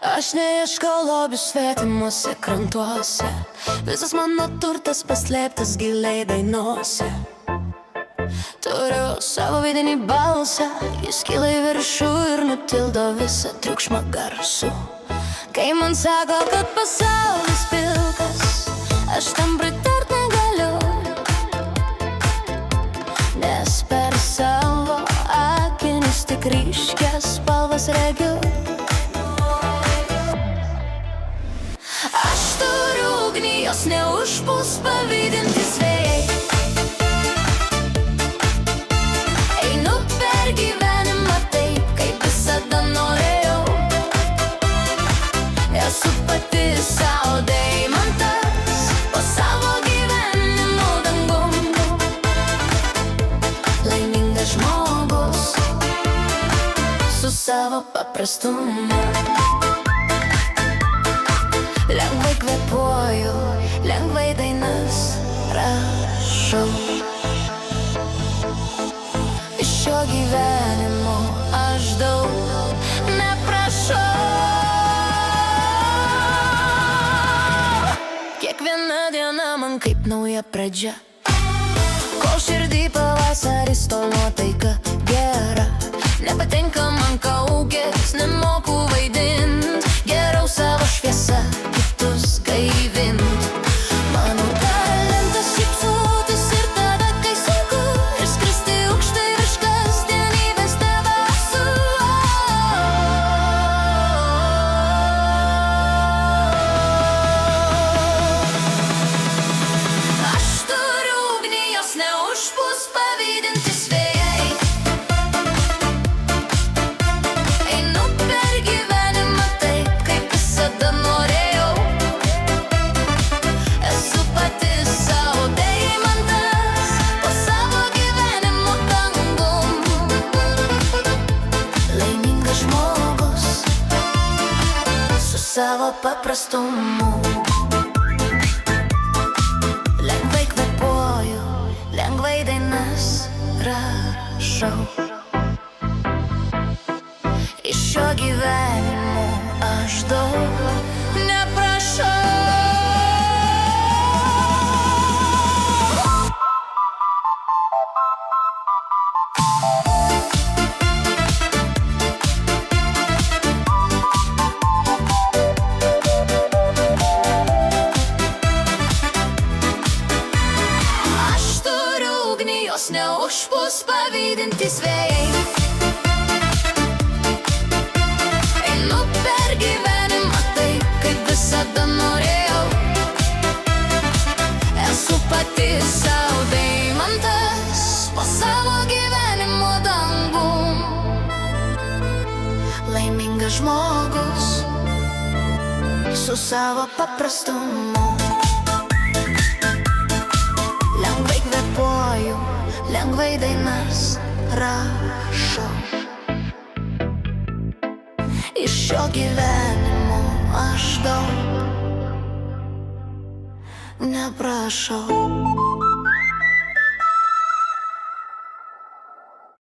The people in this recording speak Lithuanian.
Aš neieškau lobių svetimuose krantuose, visas mano turtas paslėptas giliai dainose. Turiu savo vidinį balsą, jis kyla į viršų ir nutildo visą triukšmą garsų. Kai man sako, kad pasaulis pilkas, aš tam pritart negaliu, nes per savo akinius tik ryškias spalvas regiu. Aš turiu ugnį, jos neužpūs pavydintys vėjai. Einu per gyvenimą taip, kaip visada norėjau. Esu pati savo deimantas, po savo gyvenimo dangum. Laimingas žmogus su savo paprastumu. Lengvai kvėpuoju, lengvai dainas rašau. Iš šio gyvenimo aš daug neprašau. Kiekviena diena man kaip nauja pradžia, kol širdį pavasaris, to nuotaika gera. Nepatinka man kaukės, nemoku vaidint, geriau savo šviesą kitus gaivint. Mano talentas šypsotis ir tada, kai sunku, ir skristi aukštai virš kasdienybės debesų. Aš turiu ugnį, jos neužpūs pavydintys vėjai. Einu per gyvenimą taip, kaip visada norėjau. Esu pati savo deimantas, po savo gyvenimo dangum. Laimingas žmogus su savo paprastumu. Lengvai kvėpuoju, lengvai dainas rašau. Iš šio gyvenimo aš daug neprašau. Aš turiu ugnį, jos neužpūs pavydintys vėjai. Einu per gyvenimą taip, kaip visada norėjau. Esu pati savo deimantas, po savo gyvenimo dangum. Laimingas žmogus su savo paprastumu. Lengvai kvėpuoju, lengvai dainas rašau. Iš šio gyvenimo aš daug neprašau.